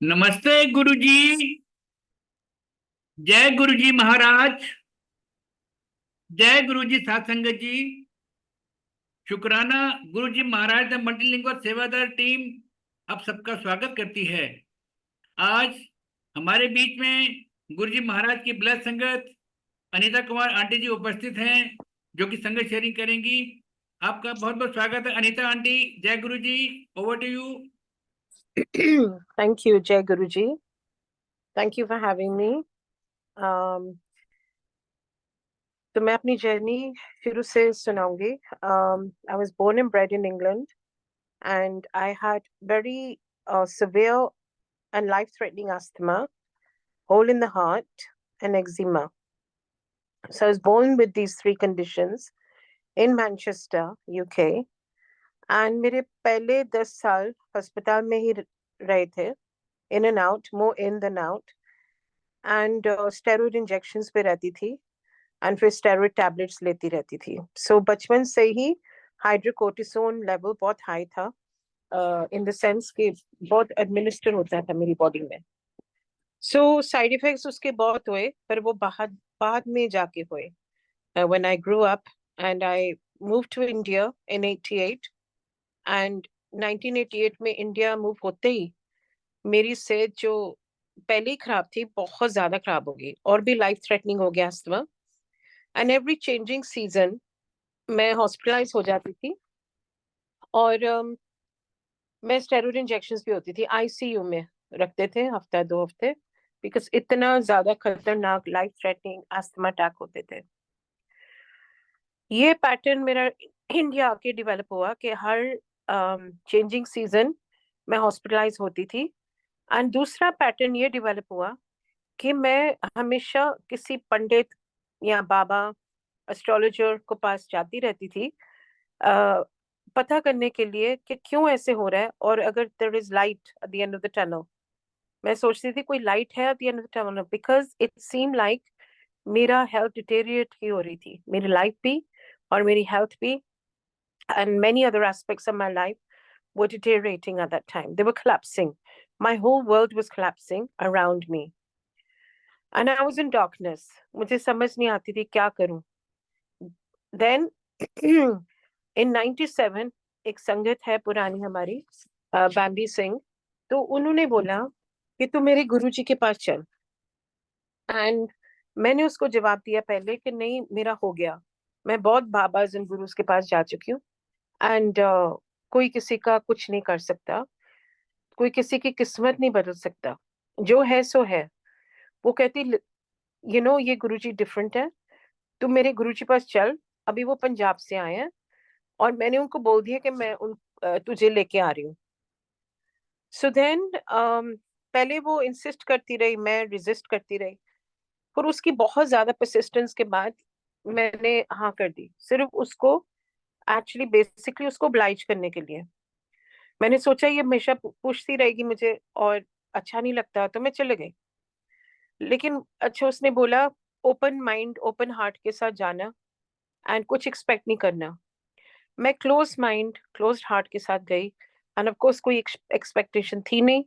नमस्ते गुरुजी। जय गुरुजी महाराज। जय गुरुजी सात्संग जी। शुक्राना। गुरुजी महाराज द मल्टीलिंगुअल सेवादार टीम आप सबका स्वागत करती है। आज हमारे बीच में गुरुजी महाराज की ब्लड संगत अनीता कुमार आंटी जी उपस्थित हैं, जो कि संगत शेयरिंग करेंगी। आपका बहुत बहुत स्वागत है अनीता आंटी। जय Guruji. Over to you. Thank you, Jai Guruji. Thank you for having me. Um, तो मैं अपनी जर्नी शुरू से सुनाऊंगी. I was born and bred in England, and I had very severe and life-threatening asthma, hole in the heart, and eczema. So I was born with these three conditions in Manchester, UK. And मेरे पहले 10 साल अस्पताल में ही रहे थे, in and out, more in than out. And steroid injections पे रहती थी, एंड फिर स्टेरॉइड टैबलेट्स लेती रहती थी. सो बचपन से ही हाइड्रोकोर्टिसोन लेवल बहुत हाई था, इन द सेंस कि बहुत एडमिनिस्टर होता था मेरी बॉडी में. सो साइड इफेक्ट्स उसके बहुत हुए, पर वो बाद बाद में जाके हुए. When I grow up and I move to India in 88, and 1988 में इंडिया मूव होते ही मेरी सेहत जो पहले ही खराब थी बहुत ज्यादा खराब हो गई, और भी लाइफ थ्रेटनिंग हो गया asthma. And every changing season मैं हॉस्पिटलाइज हो जाती थी, और मैं स्टेरॉइड इंजेक्शंस भी होती थी, आईसीयू में रखते थे हफ्ता 2 हफ्ते, बिकॉज इतना ज्यादा खतरनाक लाइफ थ्रेटनिंग अस्थमा अटैक होते थे. ये पैटर्न मेरा इंडिया आके डेवलप हुआ कि हर चेंजिंग सीजन मैं हॉस्पिटलाइज होती थी. एंड दूसरा पैटर्न ये डेवलप हुआ कि मैं हमेशा किसी पंडित या बाबा एस्ट्रोलॉजर को पास जाती रहती थी, पता करने के लिए कि क्यों ऐसे हो रहा है, और अगर there is light at the end of the tunnel. मैं सोचती थी कोई लाइट है at the end of the tunnel, because it seem like मेरा हेल्थ डिटेरिएट ही हो रही थी, मेरी लाइफ भी और मेरी हेल्थ भी, and many other aspects of my life were deteriorating at that time. They were collapsing. My whole world was collapsing around me. And I was in darkness. मुझे समझ नहीं आती थी क्या करूं. Then in 97 एक संगत है पुरानी हमारी, बैम्बी सिंह, तो उन्होंने बोला कि तू मेरे गुरुजी के पास चल. एंड मैंने उसको जवाब दिया पहले कि नहीं, मेरा हो गया, मैं बहुत बाबाज एंड गुरुज के पास जा चुकी हूँ, एंड कोई किसी का कुछ नहीं कर सकता, कोई किसी की किस्मत नहीं बदल सकता, जो है सो है. वो कहती ये गुरुजी डिफरेंट है, तू मेरे गुरुजी पास चल. अभी वो पंजाब से आए हैं, और मैंने उनको बोल दिया कि मैं तुझे लेके आ रही हूँ. सो देन पहले वो इंसिस्ट करती रही, मैं रिजिस्ट करती रही, फिर उसकी बहुत ज्यादा परसिस्टेंस के बाद मैंने हाँ कर दी, सिर्फ उसको एक्चुअली बेसिकली उसको oblige करने के लिए. मैंने सोचा ये हमेशा पूछती रहेगी मुझे और अच्छा नहीं लगता, तो मैं चले गई. लेकिन अच्छा उसने बोला ओपन माइंड ओपन हार्ट के साथ जाना, एंड कुछ एक्सपेक्ट नहीं करना. मैं क्लोज माइंड क्लोज हार्ट के साथ गई, एंड ऑफ कोर्स कोई एक्सपेक्टेशन थी नहीं,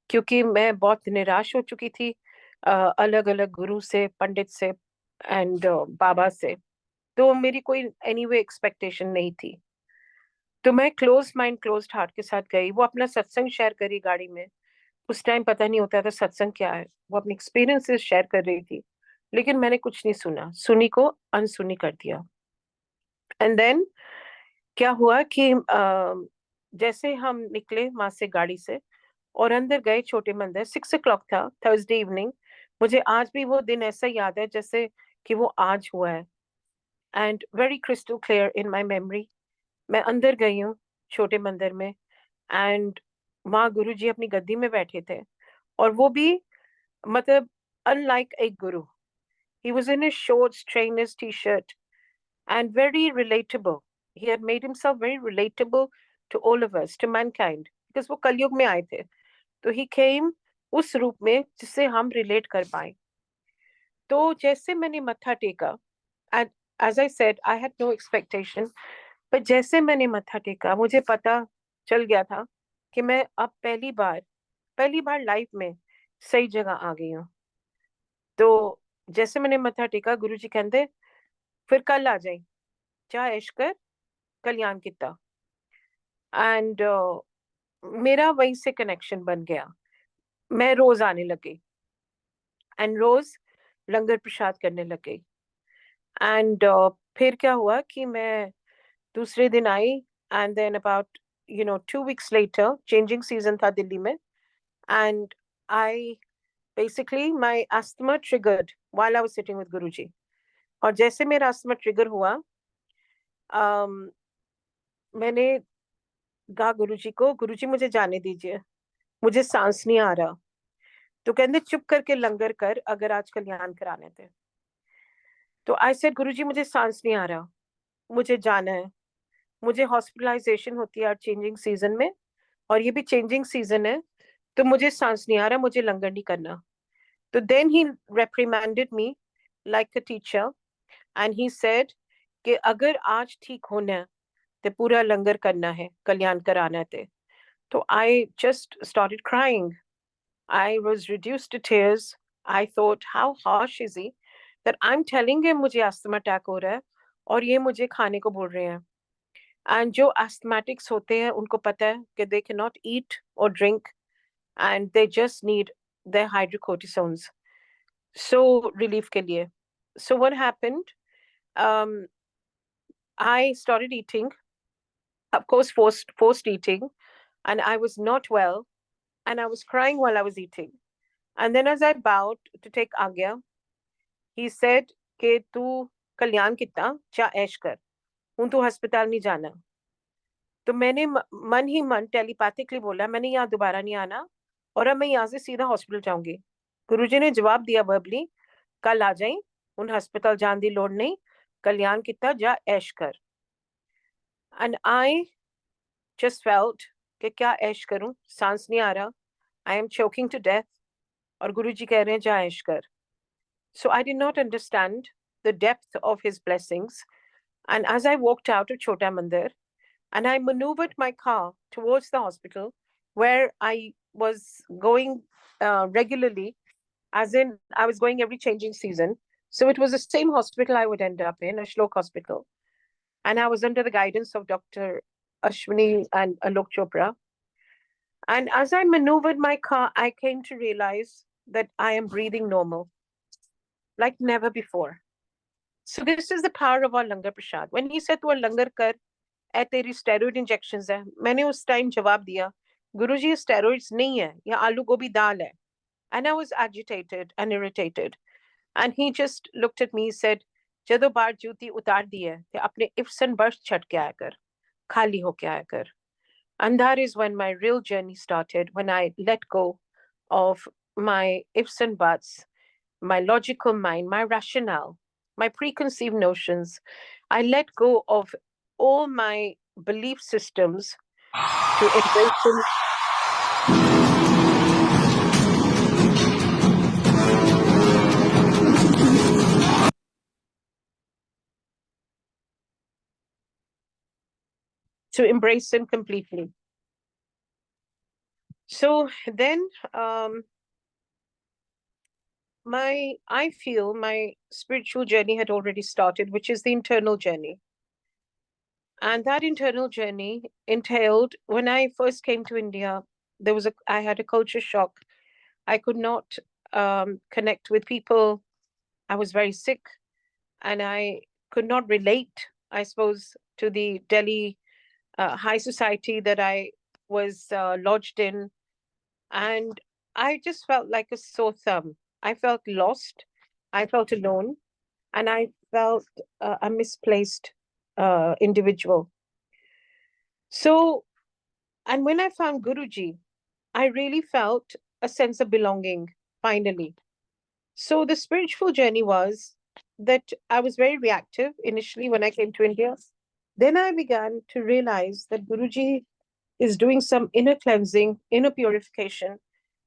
क्योंकि मैं बहुत निराश हो चुकी थी अलग अलग गुरु से, पंडित से, एंड बाबा से. तो मेरी कोई एनीवे एक्सपेक्टेशन नहीं थी. तो मैं क्लोज माइंड क्लोज हार्ट के साथ गई. वो अपना सत्संग शेयर करी गाड़ी में. उस टाइम पता नहीं होता था सत्संग क्या है. वो अपनी एक्सपीरियंसेस शेयर कर रही थी, लेकिन मैंने कुछ नहीं सुना, सुनी को अनसुनी कर दिया. एंड देन क्या हुआ कि जैसे हम निकले वहां से गाड़ी से और अंदर गए छोटे मंदिर, 6 o'clock था, थर्सडे इवनिंग. मुझे आज भी वो दिन ऐसा याद है जैसे कि वो आज हुआ है, and very crystal clear in my memory. मैं अंदर गई हूँ छोटे मंदिर में, एंड वहाँ गुरुजी अपनी गद्दी में बैठे थे, और वो भी मतलब unlike a guru. He was in his shorts, trainers, T-shirt, and very relatable. He had made himself very relatable to all of us, to mankind, because वो कलयुग में आए थे. तो he came उस रूप में जिससे हम रिलेट कर पाए. तो जैसे मैंने मत्था टेका, and as I said, I had no expectation, पर जैसे मैंने मत्था टेका मुझे पता चल गया था कि मैं अब पहली बार पहली बार लाइफ में सही जगह आ गई हूँ। तो जैसे मैंने मत्था टेका, गुरुजी कहते फिर कल आ जाए, जा ऐश कर, कल्याण किता। एंड मेरा वहीं से कनेक्शन बन गया। मैं रोज आने लगी एंड रोज लंगर प्रसाद करने लग गई। एंड फिर क्या हुआ कि मैं दूसरे दिन आई, and then about 2 weeks later, changing season था दिल्ली में, and I basically my asthma triggered while I was sitting with Guruji. और जैसे मेरा अस्थमा ट्रिगर हुआ, मैंने कहा गुरुजी को, गुरुजी मुझे जाने दीजिए, मुझे सांस नहीं आ रहा। तो कहते चुप करके लंगर कर, अगर आज कल्याण कराने थे। तो आई सेड गुरुजी मुझे सांस नहीं आ रहा, मुझे जाना है, मुझे हॉस्पिटलाइजेशन होती है चेंजिंग सीजन में, और ये भी चेंजिंग सीजन है, तो मुझे सांस नहीं आ रहा, मुझे लंगर नहीं करना। तो then he reprimanded me like a teacher, and he said कि अगर आज ठीक होना है तो पूरा लंगर करना है, कल्याण कराना है। तो I just started crying. I was reduced to tears. I thought, how harsh is he that I'm telling him मुझे asthma attack हो रहा है और ये मुझे खाने को बोल रहे हैं। And जो asthmatics होते हैं उनको पता है कि they cannot eat or drink and they just need their hydrocortisones. So relief के लिए. So what happened? Um, I started eating, of course, forced eating, and I was not well, and I was crying while I was eating. And then as I bowed to take Agya, he said कि तू कल्याण कितना जा ऐश कर, हूं तू अस्पताल नहीं जाना। तो मैंने मन ही मन टेलीपैथिकली बोला, मैंने यहाँ दोबारा नहीं आना, और अब मैं यहाँ से सीधा हॉस्पिटल जाऊंगी। गुरुजी ने जवाब दिया वर्बली, कल आ जाई, उन अस्पताल जान दी लोड़ नहीं, कल्याण कितना जा ऐश कर। एंड आई जस्ट फेल्ट कि क्या ऐश करूं, सांस नहीं आ रहा, I am choking to death, और गुरुजी कह रहे हैं जा ऐश कर। So I did not understand the depth of his blessings. And as I walked out of Chota Mandir and I maneuvered my car towards the hospital where I was going regularly, as in I was going every changing season. So it was the same hospital I would end up in, a Shlok hospital. And I was under the guidance of Dr. Ashwini and Alok Chopra. And as I maneuvered my car, I came to realize that I am breathing normal, like never before. So this is the power of our langar prasad. When he said to a langar kar, ए तेरी steroid injections है, मैंने उस time जवाब दिया, गुरुजी steroids नहीं है, ये आलू गोभी दाल है। And I was agitated and irritated. And he just looked at me, said, जदों बार जूती उतार दी है, ते अपने ifs and buts छट के आया कर, खाली होके आया कर। And that is when my real journey started, when I let go of my ifs and buts, my logical mind, my rationale, my preconceived notions. I let go of all my belief systems to embrace them. To embrace them completely. So then I feel my spiritual journey had already started, which is the internal journey. And that internal journey entailed, when I first came to India, I had a culture shock. I could not connect with people. I was very sick, and I could not relate, I suppose, to the Delhi high society that I was lodged in. And I just felt like a sore thumb. I felt lost. I felt alone. And I felt a misplaced individual. So, and when I found Guruji, I really felt a sense of belonging, finally. So the spiritual journey was that I was very reactive initially when I came to India. Then I began to realize that Guruji is doing some inner cleansing, inner purification,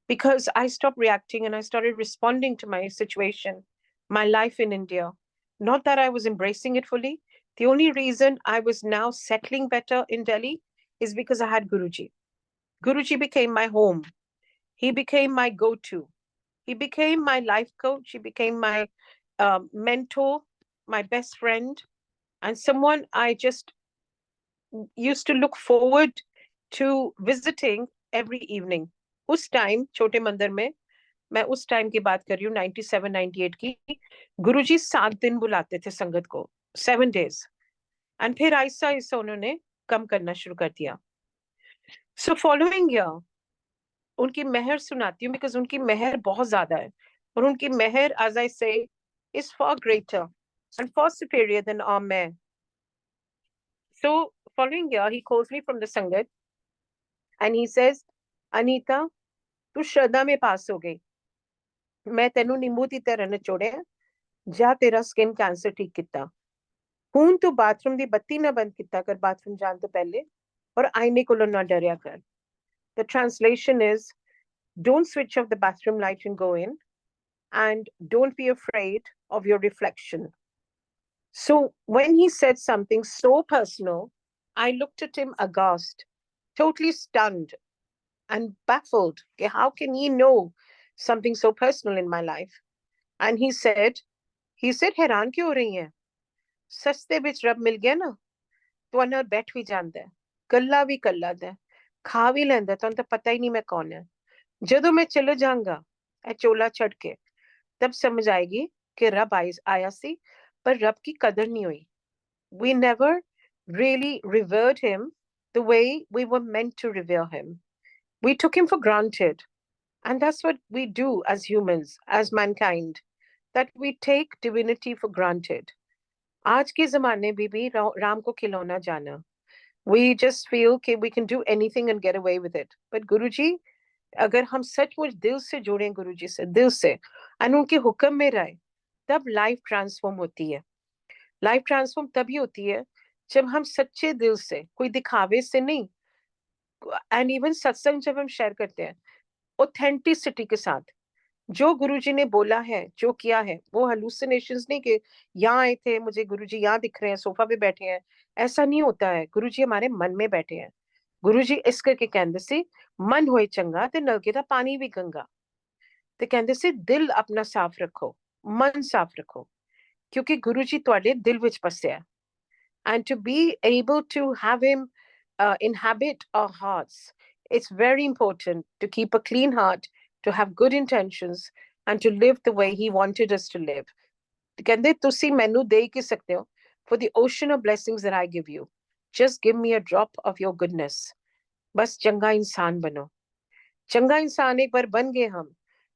because I stopped reacting and I started responding to my situation, my life in India. Not that I was embracing it fully. The only reason I was now settling better in Delhi is because I had Guruji. Guruji became my home. He became my go-to. He became my life coach. He became my mentor, my best friend, and someone I just used to look forward to visiting every evening. उस time छोटे मंदिर में, मैं उस time की बात कर रही हूँ 97 98 की, गुरुजी 7 दिन बुलाते थे संगत को, 7 days, एंड फिर आहिस्ता आहिस्ता उन्होंने कम करना शुरू कर दिया. सो फॉलोइंग ईयर उनकी मेहर सुनाती हूँ, बिकॉज उनकी मेहर बहुत ज्यादा है, और उनकी मेहर, एज आई से, is for greater and far superior than our men. So following year, he calls me from the Sangat and he says, Anita, तू श्रद्धा में पास हो गई. मैं तेनू नींबू दी तरह नचोड़िया, जा तेरा स्किन कैंसर ठीक किता. हूं तू बाथरूम दी बत्ती ना बंद किता कर बाथरूम जान तो पहले, और आईने कोलों ना डरिया कर. The translation is, don't switch off the bathroom light and go in, and don't be afraid of your reflection. So when he said something so personal, I looked at him aghast, totally stunned and baffled. How can he know something so personal in my life? And he said, हैरान क्यों हो रही हैं? सस्ते बिच रब मिल गया ना, तो अंदर बैठ भी जानता है, कल्ला भी कल्ला दा, खा भी लेंदा, तो तो पता ही नहीं मैं कौन है. जदों मैं चले जाऊंगा ए चोला छड़ के, तब समझ आएगी कि रब आया सी, पर रब की कदर नहीं हुई. We never really revered him the way we were meant to revere him. We took him for granted. And that's what we do as humans, as mankind, that we take divinity for granted. आज के ज़माने में भी राम को खिलौना जाना. We just feel कि we can do anything and get away with it. But Guruji, अगर हम सचमुच दिल से जुड़ें गुरुजी से, दिल से, और उनके हुक्म में रहे, तब लाइफ ट्रांसफॉर्म होती है. लाइफ ट्रांसफॉर्म तभी होती है जब हम सच्चे दिल से, कोई दिखावे से नहीं, एंड इवन सत्संग जब हम शेयर करते हैं ऑथेंटिसिटी के साथ, जो गुरुजी ने बोला है, जो किया है, वो हेलुसिनेशंस नहीं कि यहाँ आए थे, मुझे गुरुजी यहाँ दिख रहे हैं, सोफा पे बैठे हैं. ऐसा नहीं होता है. गुरुजी हमारे मन में बैठे हैं. गुरुजी इस करके कहते सी, मन होए चंगा ते नलके दा पानी भी गंगा. ते कहते सी दिल अपना साफ रखो, मन साफ रखो, क्योंकि गुरुजी तुहाडे दिल विच बसिया है. And to be able to have him inhabit our hearts, it's very important to keep a clean heart, to have good intentions, and to live the way he wanted us to live. कहंदे तुसी मैनू दे की सकते हो, for the ocean of blessings that I give you, just give me a drop of your goodness. बस चंगा इंसान बनो. चंगा इंसान एक बार बन गए हम,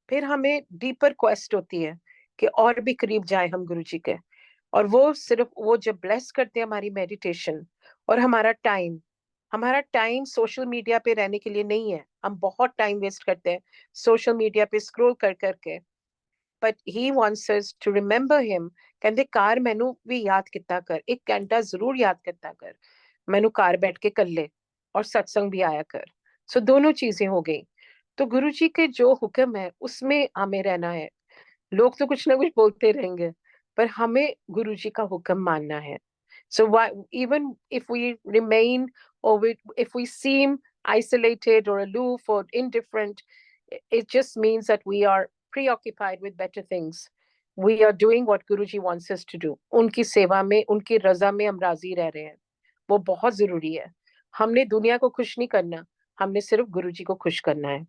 फिर हमें डीपर क्वेस्ट होती है कि और भी करीब जाए हम गुरुजी के. और वो सिर्फ वो जब ब्लेस करते हैं हमारी मेडिटेशन और हमारा टाइम सोशल मीडिया पे रहने के लिए नहीं है. हम बहुत टाइम वेस्ट करते हैं सोशल मीडिया पे स्क्रॉल कर करके. But he wants us to remember him. कहते कार मैनू भी याद किता कर, 1 घंटा जरूर याद करता कर, मैनू कार बैठ के कर ले, और सत्संग भी आया कर. सो दोनों चीजें हो गई. तो गुरु जी के जो हुक्म है उसमें हमें रहना है. लोग तो कुछ ना कुछ बोलते रहेंगे, पर हमें गुरु जी का हुक्म मानना है. So why, even if we remain, or if we seem isolated or aloof or indifferent, it just means that we are preoccupied with better things. We are doing what Guruji wants us to do. उनकी सेवा में, उनकी रजा में हम राजी रह रहे हैं. वो बहुत जरूरी है. हमने दुनिया को खुश नहीं करना, हमने सिर्फ गुरुजी को खुश करना है.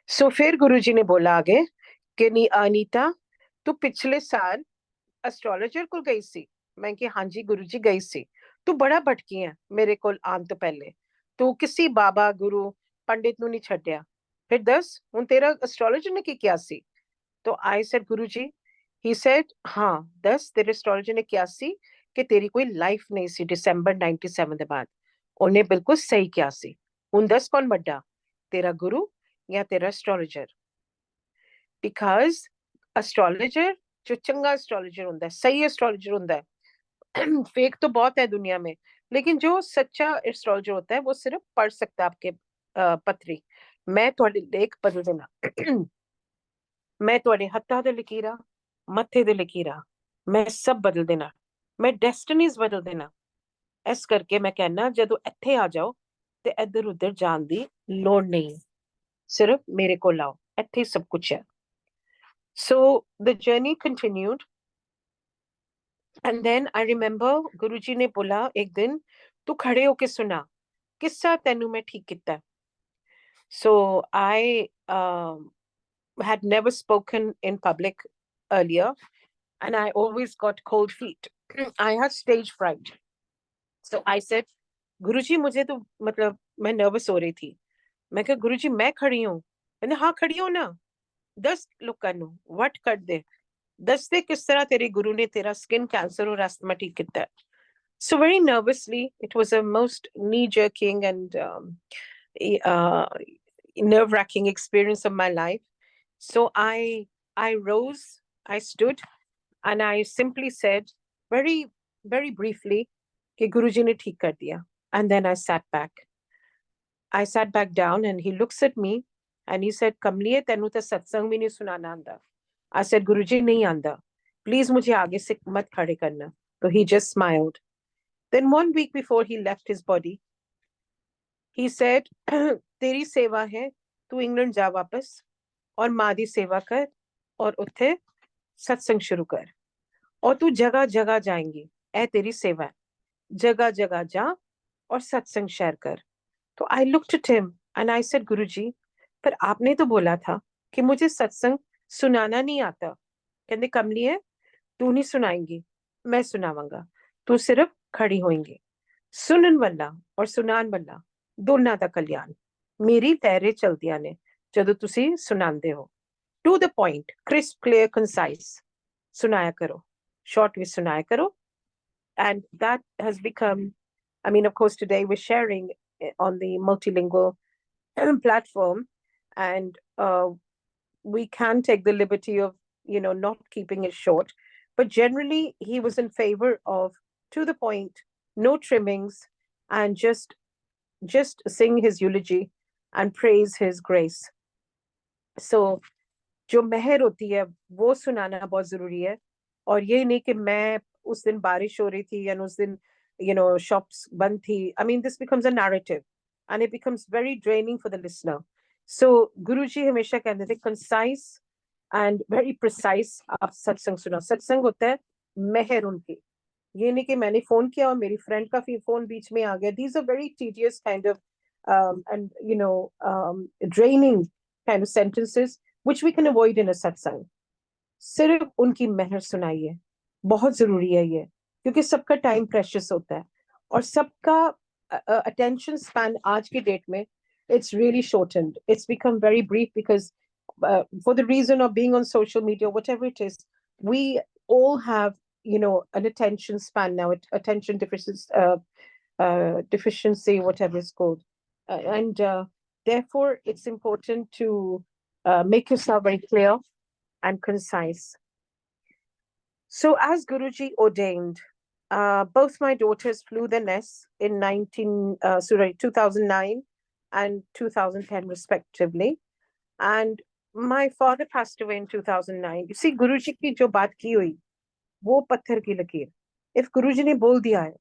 सो फिर गुरुजी ने बोला आगे कि नहीं अनीता, तू पिछले साल एस्ट्रोलॉजर को गई सी. मैं कि हाँ जी गुरुजी गई सी. तू बड़ा भटकी है मेरे को आन तो पहले. तू किसी बाबा गुरु पंडित नु नहीं छड्या. फिर दस हुन तेरा एस्ट्रोलॉजर ने की क्या सी? तो I said Guruji, he said हाँ दस तेरे एस्ट्रोलॉजर ने क्या सी कि तेरी कोई लाइफ नहीं सी दिसंबर 97 के बाद. उन्हें बिल्कुल सही क्या सी. हुन दस कौन बड्डा, तेरा गुरु या तेरा एस्ट्रोलॉजर? बिकॉज एस्ट्रोलॉजर जो चंगा एस्ट्रोलॉजर होता है, सही एस्ट्रोलॉजर होता है, फेक तो बहुत है दुनिया में, लेकिन जो सच्चा एस्ट्रोलॉजर होता है वो सिर्फ पढ़ सकता है आपके पत्री. मैं थोड़े लेख बदल देना, मैं थोड़े हत्था दे लकीरा, मत्थे दे लकीरा, मैं सब बदल देना, मैं डेस्टिनीज बदल देना. इस करके मैं कहना जदों इत्थे आ जाओ ते इधर उधर जान दी लोड़ नहीं. सिर्फ मेरे को लाओ, ਇੱਥੇ सब कुछ है. So the journey continued, and then I remember Guruji ने बोला एक दिन, तू खड़े होके सुना किस्सा तैनू मैं ठीक किता. So I had never spoken in public earlier, and I always got cold feet. I had stage fright. So I said, गुरुजी मुझे तो मतलब मैं नर्वस हो रही थी. मैं कहा गुरुजी मैं खड़ी हूँ. मैंने हाँ खड़ी हो ना. 10 लोग नो व्हाट कर दे. 10 दे किस तरह तेरे गुरु ने तेरा स्किन कैंसर और अस्थमा ठीक किया है. So very nervously, it was a most knee-jerking and nerve-wracking experience of my life. So I rose, I stood, and I simply said very, very briefly, कि गुरुजी ने ठीक कर दिया. And then I sat back. I sat back down, and he looks at me and he said, कमलिए तेनू तो सत्संग भी नहीं सुनाना आंदा. I said, गुरुजी नहीं आंदा. Please मुझे आगे से मत खड़े करना. So he just smiled. Then 1 week before he left his body, he said, तेरी सेवा है, तू इंग्लैंड जा वापस और माँ दी सेवा कर और उत्थे सत्संग शुरू कर और तू जगह जगह जाएंगी. ऐ तेरी सेवा है, जगह जगह जा और सत्संग शेयर कर. तो I looked at him and I said, गुरुजी, पर आपने तो बोला था कि मुझे सत्संग सुनाना नहीं आता. कहते कमली है, तू नहीं सुनाएंगी, मैं सुनावांगा. तू सिर्फ खड़ी होएंगी. सुनन वाला और सुनान वाला दोनों ਦਾ ਕਲਿਆਣ ਮੇਰੀ ਲਹਿਰੇ ਚਲਦੀਆਂ ਨੇ ਜਦੋਂ ਤੁਸੀਂ ਸੁਣਾਉਂਦੇ ਹੋ. To the point, crisp clear concise ਸੁਣਾਇਆ ਕਰੋ, ਸ਼ਾਰਟ ਵਿੱਚ ਸੁਣਾਇਆ ਕਰੋ. And that has become, I mean, of course, today we're sharing on the multilingual platform, and we can take the liberty of, not keeping it short. But generally, he was in favor of to the point, no trimmings, and just sing his eulogy and praise his grace. So जो मेहर होती है वो सुनाना बहुत जरूरी है. और ये नहीं कि मैं उस दिन बारिश हो रही थी या उस दिन shops बंद थी. I mean, this becomes a narrative and it becomes very draining for the listener. So गुरुजी हमेशा कहते थे concise and very precise आप सत्संग सुनो. सत्संग होता है मेहर उनकी. ये नहीं कि मैंने फोन किया और मेरी फ्रेंड का फोन बीच में आ गया. These are very tedious kind of and draining kind of sentences which we can avoid in a satsang. सिर्फ उनकी मेहर सुनाइए. बहुत जरूरी है ये, क्योंकि सबका टाइम प्रेशियस होता है और सबका attention span आज की डेट में it's really shortened. It's become very brief because for the reason of being on social media, whatever it is, we all have an attention span now, attention deficiency, whatever it's called, and therefore it's important to make yourself very clear and concise. So as Guruji ordained, both my daughters flew the nest in 2009 and 2010 respectively, and my father passed away in 2009. You see, Guruji ki jo baat ki hui, वो पत्थर की लकीर. If गुरुजी ने बोल दिया है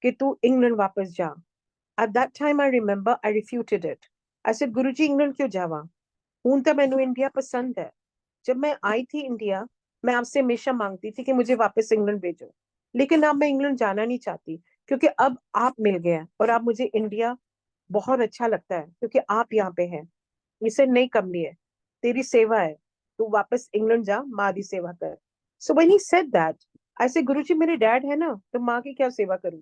कि तू इंग्लैंड वापस जा, at that time I remember I refuted it. I said, Guruji England क्यों जावा? हूं तो मैनू इंडिया पसंद है. जब मैं आई थी इंडिया, मैं आपसे हमेशा मांगती थी कि मुझे वापस इंग्लैंड भेजो, लेकिन अब मैं इंग्लैंड जाना नहीं चाहती क्योंकि अब आप मिल गए और अब मुझे इंडिया बहुत अच्छा लगता है क्योंकि आप यहाँ पे हैं. इसे नहीं कमली है, तेरी सेवा है, तू वापस इंग्लैंड जा, माँ दी सेवा कर. So when he said that, I said, गुरुजी मेरे डैड है ना, तो माँ की क्या सेवा करूं?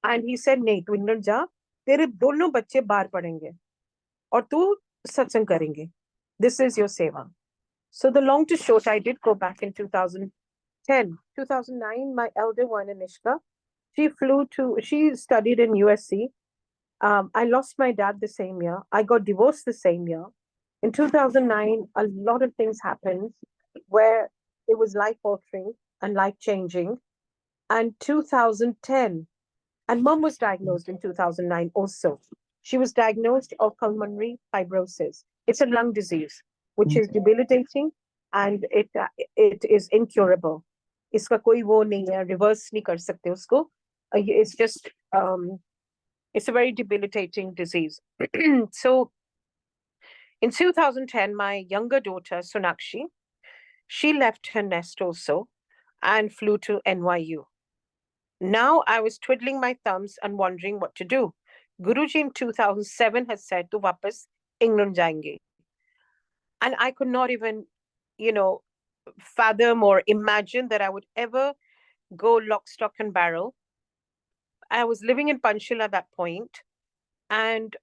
And he said, नहीं, तू इंग्लैंड जा, तेरे दोनों बच्चे बाहर पढ़ेंगे और तू सत्संग करेंगे. This is your seva. So the long to short, I did go back in 2010. 2009, my elder one, Anishka, she studied in USC. I lost my dad the same year. I got divorced the same year. In 2009, a lot of things happened where it was life-altering and life-changing. And 2010, and mom was diagnosed in 2009 also. She was diagnosed of pulmonary fibrosis. It's a lung disease, which is debilitating, and it is incurable. इसका कोई वो नहीं है, reverse नहीं कर सकते उसको. It's just, it's a very debilitating disease. So In 2010, my younger daughter, Sonakshi, she left her nest also and flew to NYU. Now I was twiddling my thumbs and wondering what to do. Guruji in 2007 had said to wapas England jayenge. And I could not even, you know, fathom or imagine that I would ever go lock, stock, and barrel. I was living in Panchshil at that point, and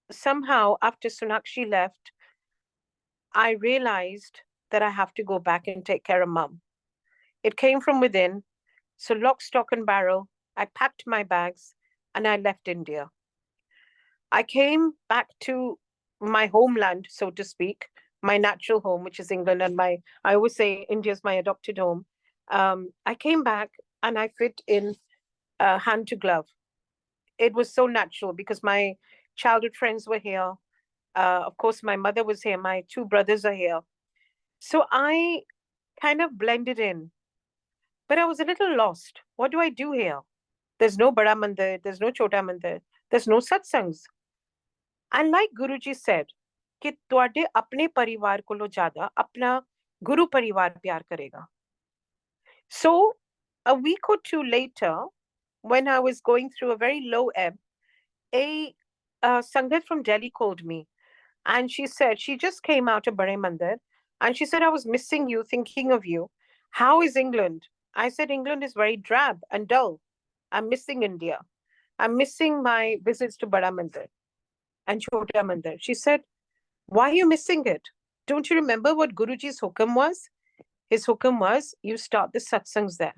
somehow after Sonakshi left, I realized that I have to go back and take care of mum. It came from within. So lock, stock, and barrel, I packed my bags and I left India. I came back to my homeland, so to speak, my natural home, which is England, and I always say India is my adopted home. I came back and I fit in hand to glove. It was so natural because my childhood friends were here. Of course, my mother was here. My two brothers are here. So I kind of blended in, but I was a little lost. What do I do here? There's no Bada Mandir, there's no Chota Mandir, there's no satsangs. And like Guruji said, कि तुहाडे अपने परिवार कोलों ज़्यादा अपना गुरु परिवार प्यार करेगा. So a week or two later, when I was going through a very low ebb, a Sangat from Delhi called me, and she said she just came out of Bare Mandir, and she said, I was missing you, thinking of you. How is England? I said, England is very drab and dull. I'm missing India. I'm missing my visits to Bada Mandir and Chota Mandir. She said, why are you missing it? Don't you remember what Guruji's hukam was? His hukam was, you start the satsangs there.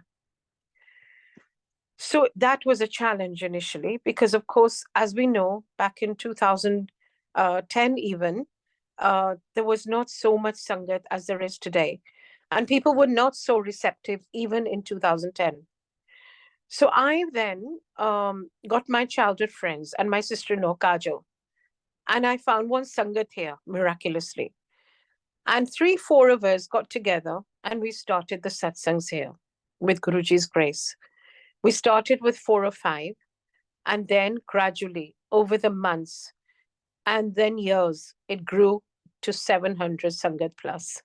So that was a challenge initially, because of course, as we know, back in 2010 even, there was not so much Sangat as there is today. And people were not so receptive even in 2010. So I then got my childhood friends and my sister-in-law, Kajal. And I found one Sangat here, miraculously. And 3-4 of us got together and we started the satsangs here with Guruji's grace. We started with 4 or 5, and then gradually over the months and then years, it grew to 700 Sangat plus.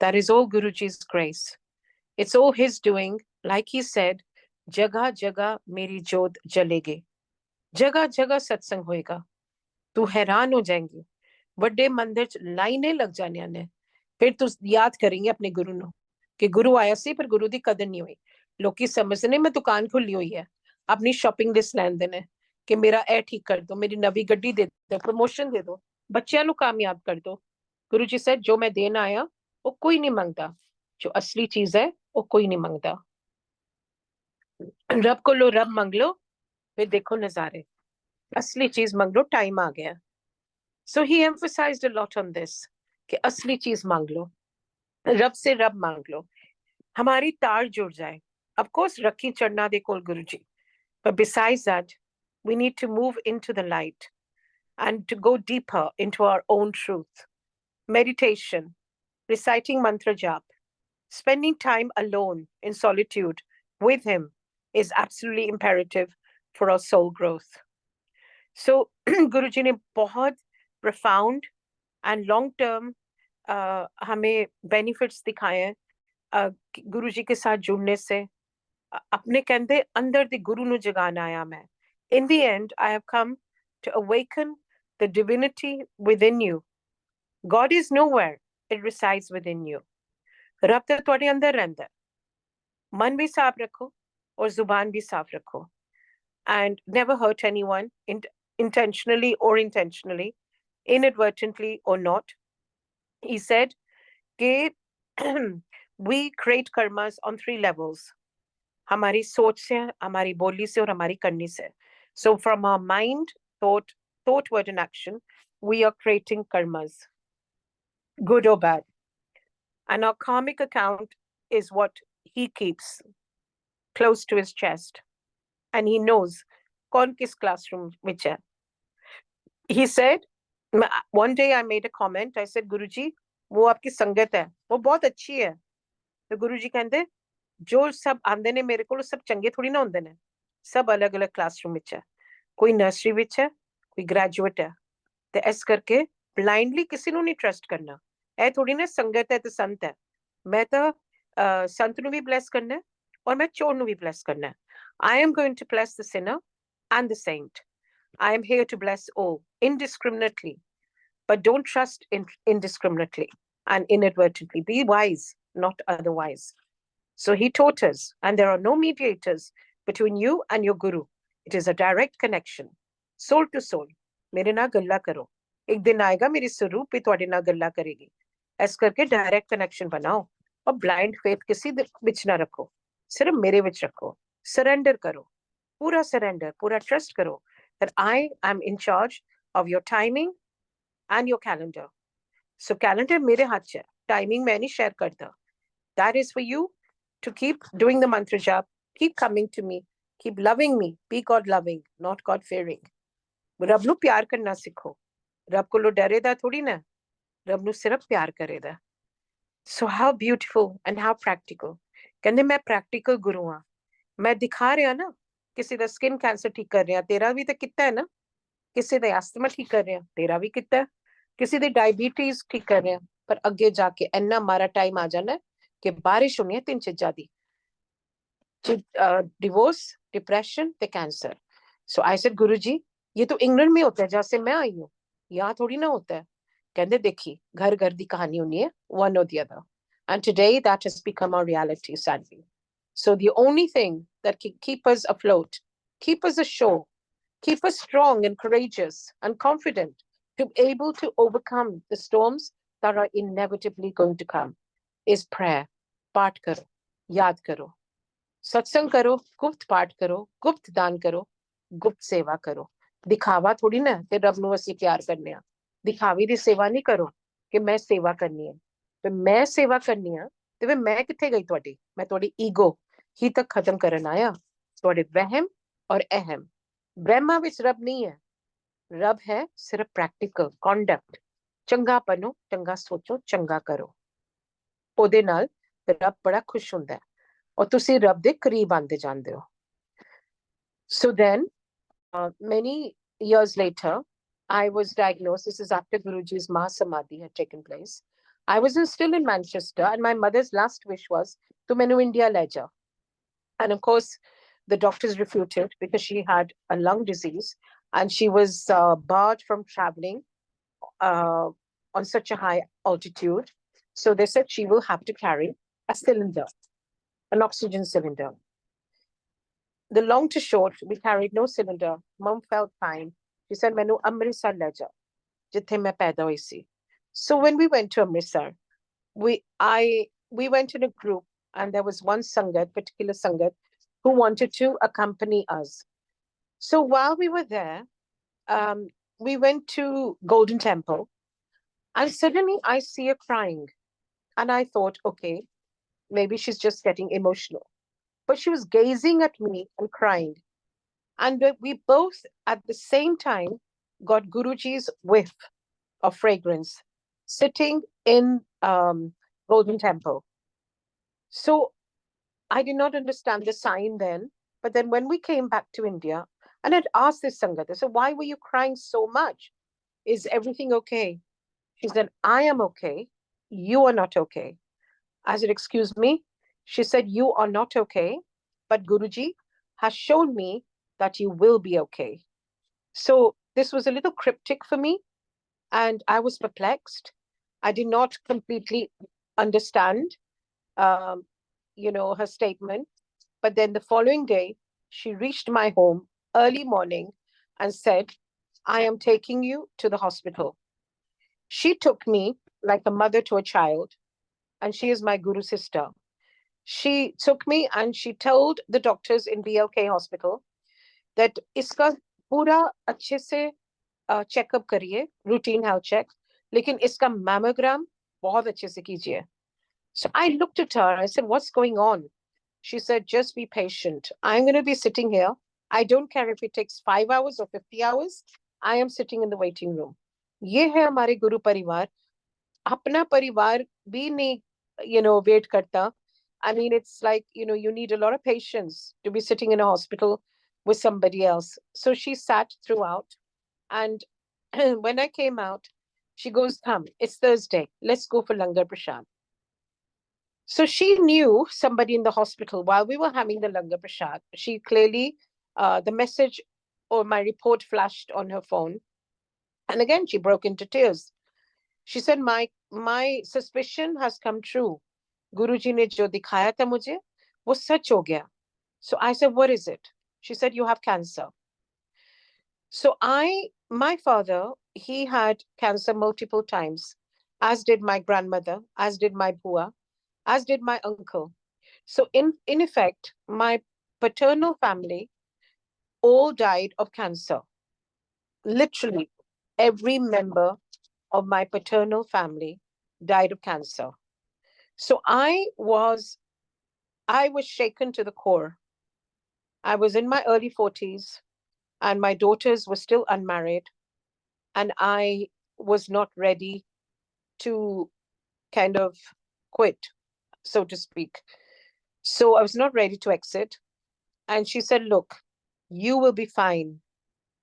That is all Guruji's grace. It's all his doing. Like he said, Jaga Jaga Meri Jod Jalege. Jaga Jaga Satsang hoega. तू हैरान हो जाएंगी. ਵੱਡੇ ਮੰਦਿਰ ਚ ਲਾਈਨੇ ਲੱਗ ਜਾਣੀਆਂ ਨੇ. ਫਿਰ ਤੂੰ ਯਾਦ ਕरेंगे ਆਪਣੇ ਗੁਰੂ ਨੂੰ ਕਿ ਗੁਰੂ ਆਇਆ ਸੀ ਪਰ ਗੁਰੂ ਦੀ ਕਦਰ ਨਹੀਂ ਹੋਈ. ਲੋਕੀ ਸਮਝਦੇ ਨੇ ਮੈਂ ਦੁਕਾਨ ਖੋਲੀ ਹੋਈ ਹੈ, ਆਪਣੀ ਸ਼ਾਪਿੰਗ ਲਿਸਟ ਲੈਂਦੇ ਨੇ ਕਿ ਮੇਰਾ ਇਹ ਠੀਕ ਕਰ ਦੋ, ਮੇਰੀ ਨਵੀਂ ਗੱਡੀ ਦੇ ਦਿਓ, ਪ੍ਰਮੋਸ਼ਨ ਦੇ ਦਿਓ, ਬੱਚਿਆਂ ਨੂੰ ਕਾਮਯਾਬ ਕਰ ਦੋ. ਗੁਰੂ ਜੀ said ਜੋ ਮੈਂ ਦੇਣ ਆਇਆ ਉਹ ਕੋਈ ਨਹੀਂ ਮੰਗਦਾ, ਜੋ ਅਸਲੀ ਚੀਜ਼ ਹੈ ਉਹ ਕੋਈ ਨਹੀਂ ਮੰਗਦਾ. ਰੱਬ ਕੋਲੋਂ ਰੱਬ ਮੰਗ ਲਓ, ਫਿਰ ਦੇਖੋ ਨਜ਼ਾਰੇ. असली चीज मांग लो, टाइम आ गया. So he emphasized a lot on this कि असली चीज मांग लो, रब से रब मांग लो, हमारी तार जुड़ जाए. Of course, रखी चढ़ना दे कोल गुरुजी, but besides that, we need to move into the light and to go deeper into our own truth. Meditation, reciting mantra jap, spending time alone in solitude with him is absolutely imperative for our soul growth. So Guruji ने बहुत profound and long term हमें benefits दिखाए हैं गुरुजी के साथ जुड़ने से. अपने कहते अंदर दी गुरु नु जगाना आया मैं. In the end, I have come to awaken the divinity within you. God is nowhere, it resides within you. रब तो तुम्हारे अंदर रहता है. मन भी साफ रखो और जुबान भी साफ रखो. And never hurt anyone intentionally or intentionally, inadvertently or not. He said, we create karmas on 3 levels. हमारी सोच से, हमारी बोली से और हमारी करनी से. So from our mind, thought, word and action, we are creating karmas, good or bad. And our karmic account is what he keeps close to his chest. And he knows कौन किस classroom which है. He said, one day I made a comment. I said, Guruji, वो आपकी संगत है, वो बहुत अच्छी है. तो गुरुजी कहते, जो सब आंदे ने मेरे को सब चंगे थोड़ी ना होंदे ने. सब अलग-अलग क्लासरूम विच है. कोई नर्सरी विच है, कोई ग्रेजुएट है. ते इस करके blindly किसी ਨੂੰ नहीं trust करना। ਇਹ थोड़ी ना संगत है तो संत है। मैं तो संत ਨੂੰ भी bless करना है और मैं चोर ਨੂੰ भी bless करना है। I am going to bless the sinner and the saint. I am here to bless all indiscriminately, but don't trust indiscriminately and inadvertently. Be wise, not otherwise. So he taught us, and there are no mediators between you and your guru. It is a direct connection, soul to soul. मेरे नाल गल्ला करो, एक दिन आएगा मेरी स्वरूप भी ਤੁਹਾਡੇ ਨਾਲ गल्ला करेगी। इस करके डायरेक्ट कनेक्शन बनाओ और ब्लाइंड फेथ किसी विच ना रखो, सिर्फ मेरे विच रखो। सरेंडर करो, पूरा सरेंडर, पूरा ट्रस्ट करो that I am in charge of your timing and your calendar. So calendar मेरे हाथ च है, timing मैं नहीं शेयर करता। That is for you to keep doing the mantra jap, keep coming to me, keep loving me, be God loving, not God fearing. रब ਨੂੰ प्यार करना सीखो, रब कोलों डरेदा थोड़ी ना, रब ਨੂੰ सिर्फ प्यार करेदा। So how beautiful and how practical. कहंदे मैं practical गुरु हां, मैं दिखा रहा ना किसी ਦਾ skin cancer ठीक कर रहा, तेरा भी तो कितना है ना, किसी ਦਾ asthma ठीक कर रहा, तेरा भी कितना है, किसी ਦੀ diabetes ठीक कर रहा, पर ਅੱਗੇ ਜਾ ਕੇ ਇੰਨਾ ਮਾਰਾ ਟਾਈਮ ਆ ਜਾਣਾ ਕਿ ਬਾਰਿਸ਼ ਹੋਣੀ ਹੈ ਤਿੰਨ ਚੀਜ਼ਾਂ ਦੀ, डिवोर्स, डिप्रेशन ते कैंसर। सो आई सेड गुरुजी ये तो इंग्लैंड में होता है जहाँ से मैं आई हूँ, यहाँ थोड़ी ना होता है। कहते देखी घर घर दी कहानी होनी है, one or the other, and today that has become our reality, sadly. So the only thing that can keep us afloat, keep us ashore, keep us strong and courageous and confident to be able to overcome the storms that are inevitably going to come is prayer. पाठ करो, याद करो, सत्संग करो, गुप्त पाठ करो, गुप्त दान करो, गुप्त सेवा करो। दिखावा थोड़ी ना कि रब ਨੂੰ ਅਸੀਂ ਪਿਆਰ ਕਰਨੇ ਆ, ਦਿਖਾਵੇ ਦੀ ਸੇਵਾ ਨਹੀਂ ਕਰੋ ਕਿ ਮੈਂ ਸੇਵਾ ਕਰਨੀ ਹੈ। ਤੇ ਮੈਂ ਸੇਵਾ ਕਰਨੀ ਆ ਤੇ ਵੇ ਮੈਂ ਕਿੱਥੇ ਗਈ ਤੁਹਾਡੀ, ਮੈਂ ਤੁਹਾਡੀ ਈਗੋ ਹੀ ਤੱਕ ਖਤਮ ਕਰਨ ਆਇਆ, ਤੁਹਾਡੇ ਵਹਿਮ ਔਰ ਅਹਮ। ਬ੍ਰਹਮਾ ਵਿੱਚ ਰੱਬ ਨਹੀਂ ਹੈ, ਰੱਬ ਹੈ ਸਿਰਫ ਪ੍ਰੈਕਟੀਕਲ ਕੰਡਕਟ। ਚੰਗਾ ਬਣੋ, ਚੰਗਾ ਸੋਚੋ, ਚੰਗਾ ਕਰੋ, ਉਹਦੇ ਨਾਲ ਰੱਬ ਬੜਾ ਖੁਸ਼ ਹੁੰਦਾ ਹੈ ਔਰ ਤੁਸੀਂ ਰੱਬ ਦੇ ਕਰੀਬ ਆਉਂਦੇ ਜਾਂਦੇ ਹੋ। So then many years later I was diagnosed, this is after Guruji's Mahasamadhi had taken place. I was still in Manchester and my mother's last wish was to menu India le ja, and of course the doctors refuted because she had a lung disease and she was barred from traveling on such a high altitude. So they said she will have to carry a cylinder, an oxygen cylinder. The long to short, we carried no cylinder. Mum felt fine. She said, "Mainu Amritsar le ja, jithe main paida hui si." So when we went to Amritsar, we went in a group, and there was one sangat, particular sangat, who wanted to accompany us. So while we were there, we went to Golden Temple, and suddenly I see her crying, and I thought, okay, maybe she's just getting emotional. But she was gazing at me and crying. And we both at the same time got Guruji's whiff of fragrance sitting in Golden Temple. So I did not understand the sign then. But then when we came back to India, and I'd asked this Sangat, I said, why were you crying so much? Is everything okay? She said, I am okay. You are not okay. I said, excuse me? She said, you are not okay, but Guruji has shown me that you will be okay. So this was a little cryptic for me, and I was perplexed. I did not completely understand, her statement. But then the following day, she reached my home early morning and said, I am taking you to the hospital. She took me like a mother to a child, and she is my Guru sister. She took me and she told the doctors in BLK hospital that iska pura अच्छे से checkup करिए, routine health check, लेकिन इसका mammogram बहुत अच्छे से कीजिए. So I looked at her, I said, what's going on? She said, just be patient. I'm going to be sitting here. I don't care if it takes 5 hours or 50 hours. I am sitting in the waiting room. ये है हमारे गुरु परिवार, अपना परिवार भी नहीं, wait करता. I mean, it's like, you need a lot of patience to be sitting in a hospital with somebody else. So she sat throughout. And when I came out, She goes, "Come, it's Thursday. Let's go for Langar Prashad." So she knew somebody in the hospital while we were having the Langar Prashad. She clearly, the message or my report flashed on her phone. And again, she broke into tears. She said, my suspicion has come true. Guruji ne jo dikhaya tha mujhe, wo sach ho gaya. So I said, what is it? She said, you have cancer. So my father, he had cancer multiple times, as did my grandmother, as did my bua, as did my uncle. So in effect, my paternal family all died of cancer. Literally, every member of my paternal family died of cancer. So I was shaken to the core. I was in my early 40s and my daughters were still unmarried, and I was not ready to kind of quit, so to speak. So I was not ready to exit. And she said, look, you will be fine.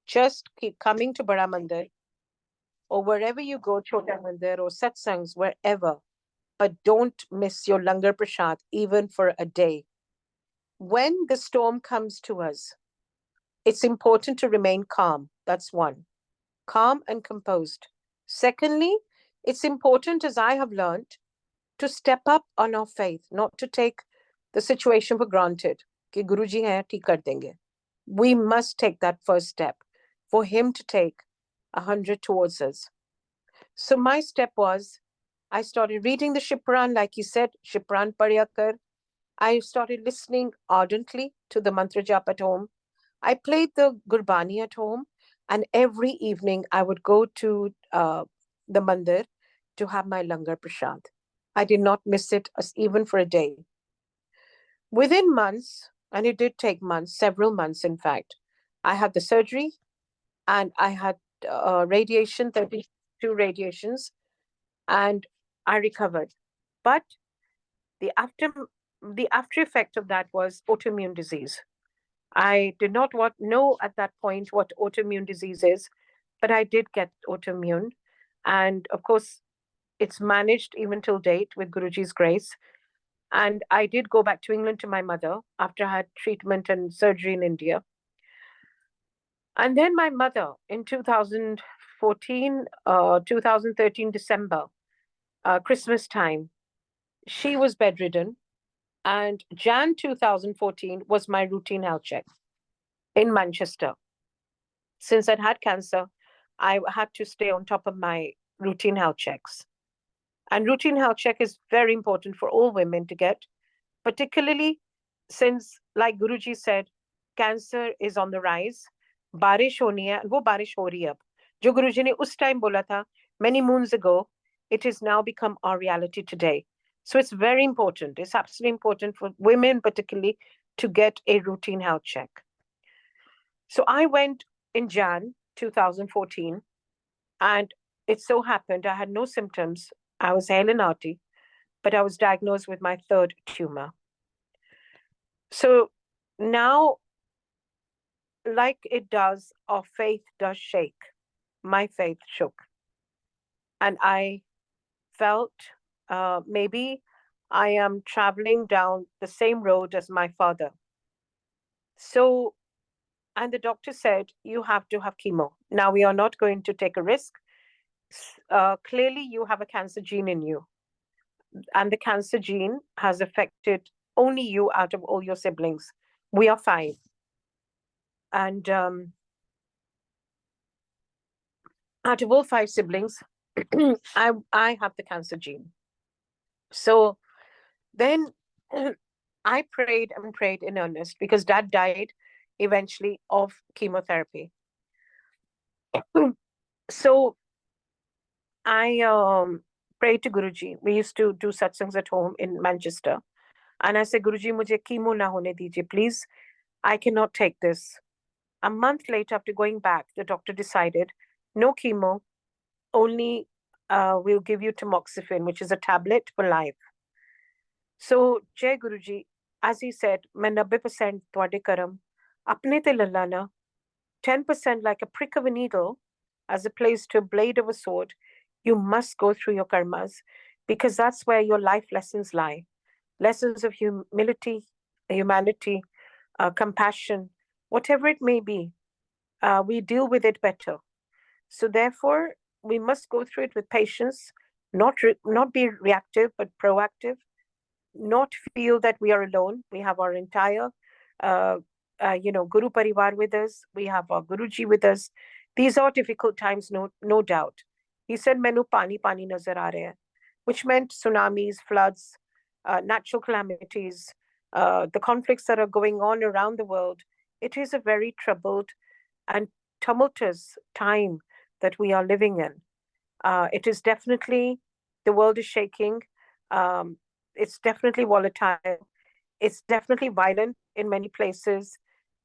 Just keep coming to Bara Mandir or wherever you go, Chota Mandir or Satsangs, wherever. But don't miss your Langar Prashad even for a day. When the storm comes to us, it's important to remain calm. That's one. Calm and composed. Secondly, it's important, as I have learned, to step up on our faith, not to take the situation for granted. Ki Guruji hai, theek kar denge. We must take that first step for him to take 100 towards us. So my step was, I started reading the Shipran, like he said, Shipran Padya Kar. I started listening ardently to the mantra jap at home. I played the Gurbani at home, and every evening I would go to the mandir to have my Langar Prashad. I did not miss it even for a day. Within months, and it did take months, several months in fact, I had the surgery and I had radiation, 32 radiations, and I recovered. But the after effect of that was autoimmune disease. I did not know at that point what autoimmune disease is, but I did get autoimmune. And of course, it's managed even till date with Guruji's grace. And I did go back to England to my mother after I had treatment and surgery in India. And then my mother in 2014, 2013, December, Christmas time, she was bedridden. And Jan 2014 was my routine health check in Manchester. Since I'd had cancer, I had to stay on top of my routine health checks. And routine health check is very important for all women to get, particularly since, like Guruji said, cancer is on the rise. बारिश होनी है, वो बारिश हो रही है अब. जो गुरुजी ने उस टाइम बोला था, many moons ago, it has now become our reality today. So it's very important. It's absolutely important for women, particularly, to get a routine health check. So I went in Jan 2014, and it so happened I had no symptoms. I was hale and hearty, but I was diagnosed with my third tumor. So now, like it does, our faith does shake. My faith shook. And I felt maybe I am traveling down the same road as my father. So, and the doctor said, you have to have chemo. Now, we are not going to take a risk. Clearly, you have a cancer gene in you. And the cancer gene has affected only you out of all your siblings. We are fine. And out of all 5 siblings, I have the cancer gene. So then I prayed and prayed in earnest because Dad died eventually of chemotherapy. So I prayed to Guruji. We used to do satsangs at home in Manchester. And I said, Guruji, mujhe chemo na hone dijiye, please. I cannot take this. A month later, after going back, the doctor decided, no chemo, only we'll give you tamoxifen, which is a tablet for life. So, Jai Guruji, as he said, मैं 90% ਤੁਹਾਡੇ ਕਰਮ ਆਪਣੇ ਤੇ ਲੱਲਾ 10% like a prick of a needle as opposed to a blade of a sword You must go through your karmas because that's where your life lessons lie. Lessons of humility, humanity, compassion, whatever it may be, we deal with it better. So therefore, we must go through it with patience, not be reactive, but proactive, not feel that we are alone. We have our entire, uh, Guru Parivar with us. We have our Guruji with us. These are difficult times, no doubt. He said, "Menu pani pani nazar aa rahe hai," which meant tsunamis, floods, natural calamities, the conflicts that are going on around the world. It is a very troubled and tumultuous time that we are living in. It is definitely, the world is shaking. Um, it's definitely volatile. It's definitely violent in many places.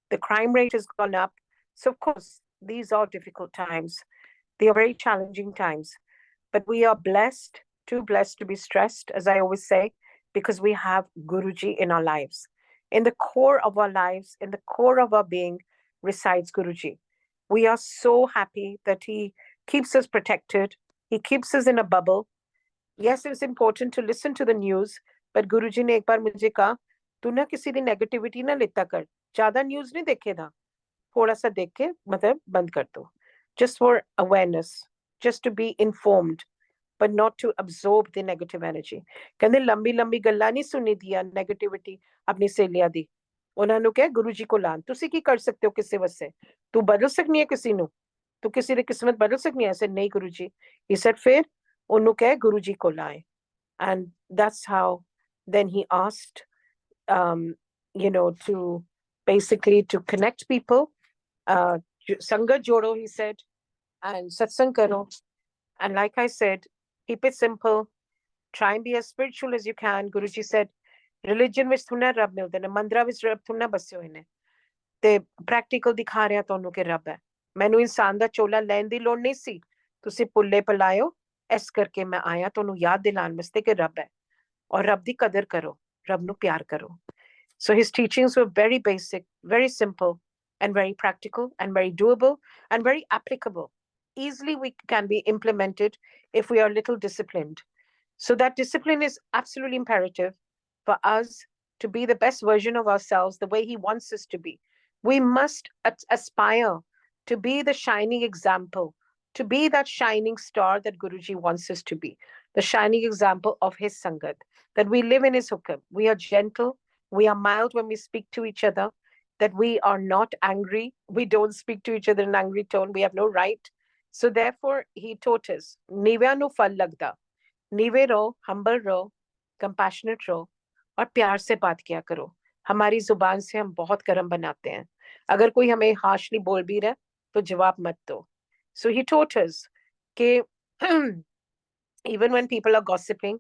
The crime rate has gone up. So, of course, these are difficult times. They are very challenging times. But we are blessed, too blessed to be stressed, as I always say, because we have Guruji in our lives. In the core of our lives, in the core of our being, resides Guruji. We are so happy that he keeps us protected. He keeps us in a bubble. Yes, it's important to listen to the news, but Guruji ने एक बार मुझे कहा, तू ना किसी दी negativity ना लेता कर, ज्यादा न्यूज नहीं देखेगा, थोड़ा सा देख के मतलब बंद कर दो. Just for awareness, just to be informed, but not to absorb the negative energy. ਕਹਿੰਦੇ ਲੰਬੀ ਲੰਬੀ ਗੱਲਾਂ ਨਹੀਂ ਸੁਣੀ ਦੀਆਂ ਨੈਗੇਟਿਵਿਟੀ ਆਪਣੀ ਸਹੇਲੀਆਂ ਦੀ. ਉਹਨਾਂ ਨੂੰ ਕਹੇ ਗੁਰੂ ਜੀ ਕੋ ਲਾਣ, ਤੁਸੀਂ ਕੀ ਕਰ ਸਕਦੇ ਹੋ ਕਿਸੇ ਵਾਸਤੇ? ਤੂੰ ਬਦਲ ਸਕਨੀ ਹੈ ਕਿਸੇ ਨੂੰ? ਤੂੰ ਕਿਸੇ ਦੀ ਕਿਸਮਤ ਬਦਲ ਸਕਨੀ ਹੈ? ਐਸੇ ਨਹੀਂ ਗੁਰੂ ਜੀ. He said ਫਿਰ ਉਹਨੂੰ ਕਹੇ ਗੁਰੂ ਜੀ ਕੋ ਲਾਏ. And that's how then he asked, to basically to connect people. Sangat jodo, he said, and satsang karo. And like I said, keep it simple. Try and be as spiritual as you can. Guruji said, religion ਵਿੱਚ ਥੁਨਾ ਰੱਬ ਮਿਲਦੇ ਨੇ, ਮੰਦਰਾਂ ਵਿੱਚ ਰੱਬ ਥੁਨਾ ਬਸੇ ਹੋਏ ਨੇ, ਤੇ ਪ੍ਰੈਕਟੀਕਲ ਦਿਖਾ ਰਿਹਾ ਤੁਹਾਨੂੰ ਕਿ ਰੱਬ ਹੈ. ਮੈਨੂੰ ਇਨਸਾਨ ਦਾ ਚੋਲਾ ਲੈਣ ਦੀ ਲੋੜ ਨਹੀਂ ਸੀ, ਤੁਸੀਂ ਪੁੱਲੇ ਪਲਾਇਓ, ਇਸ ਕਰਕੇ ਮੈਂ ਆਇਆ ਤੁਹਾਨੂੰ ਯਾਦ ਦਿਲਾਉਣ ਵਾਸਤੇ ਕਿ ਰੱਬ ਹੈ, ਔਰ ਰੱਬ ਦੀ ਕਦਰ ਕਰੋ, ਰੱਬ ਨੂੰ ਪਿਆਰ ਕਰੋ. So his teachings were very basic, very simple, and very practical, and very doable, and very applicable. Easily we can be implemented if we are a little disciplined. So that discipline is absolutely imperative for us to be the best version of ourselves the way he wants us to be. We must aspire to be the shining example, to be that shining star that Guruji wants us to be, the shining example of his Sangat, that we live in his hukam. We are gentle, we are mild when we speak to each other, that we are not angry. We don't speak to each other in an angry tone. We have no right. So therefore, he taught us, Nivya nu fal lagda. नीवे रहो, humble रहो, compassionate रहो, और प्यार से बात किया करो. हमारी जुबान से हम बहुत गर्म बनाते हैं. अगर कोई हमें हार्शली बोल भी रहा है तो जवाब मत दो. So he taught us कि even when people are gossiping,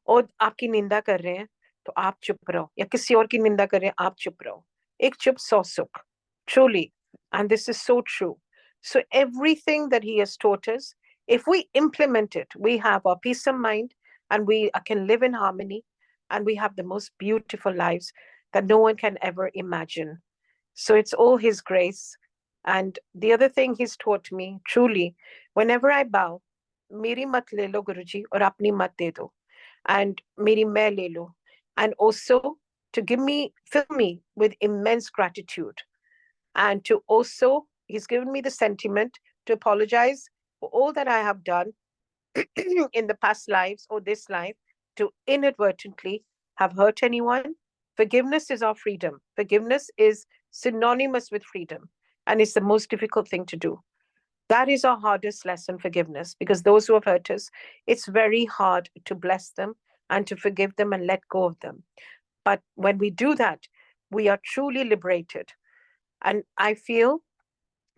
और आपकी निंदा कर रहे हैं तो आप चुप रहो, या किसी और की निंदा कर रहे हैं आप चुप रहो. एक चुप सौ सुख. Truly, and this is so true. So everything that he has taught us, if we implement it, we have our peace of mind, and we can live in harmony, and we have the most beautiful lives that no one can ever imagine. So it's all his grace. And the other thing he's taught me, truly, whenever I bow, meri mat le lo Guruji, aur apni mat de do, and meri main le lo, and also to fill me with immense gratitude, and to also, he's given me the sentiment to apologize for all that I have done in the past lives or this life, to inadvertently have hurt anyone. Forgiveness is our freedom. Forgiveness is synonymous with freedom, and it's the most difficult thing to do. That is our hardest lesson, forgiveness, because those who have hurt us, it's very hard to bless them and to forgive them and let go of them. But when we do that, we are truly liberated. And I feel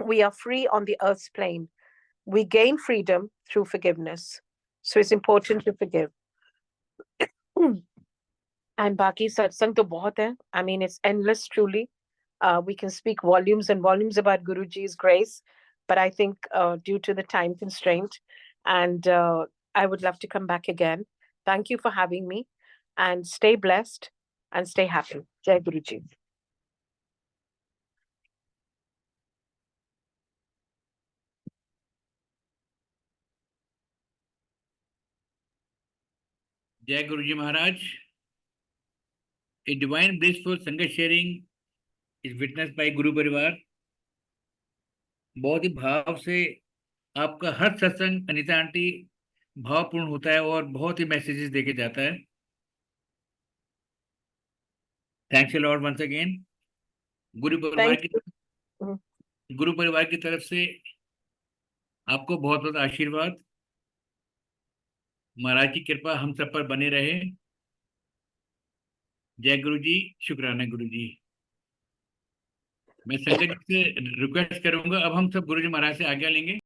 we are free on the earth's plane. We gain freedom through forgiveness. So it's important to forgive. And baki satsang to bahut hai. I mean, it's endless, truly. We can speak volumes and volumes about Guruji's grace, but I think due to the time constraint, and I would love to come back again. Thank you for having me, and stay blessed and stay happy. Jai Guruji. जय गुरु जी महाराज। A divine blissful संगत sharing is witness bye गुरु परिवार। बहुत ही भाव से आपका हर सत्संग Anita aunty भावपूर्ण होता है और बहुत ही मैसेजेस देके जाता है। Thanks a lot once again. गुरु परिवार थैंक की यू। गुरु परिवार की तरफ से आपको बहुत बहुत आशीर्वाद। महाराज की कृपा हम सब पर बने रहे। जय गुरु जी। शुक्राना गुरु जी। मैं संगत जी से रिक्वेस्ट करूंगा, अब हम सब गुरु जी महाराज से आज्ञा लेंगे।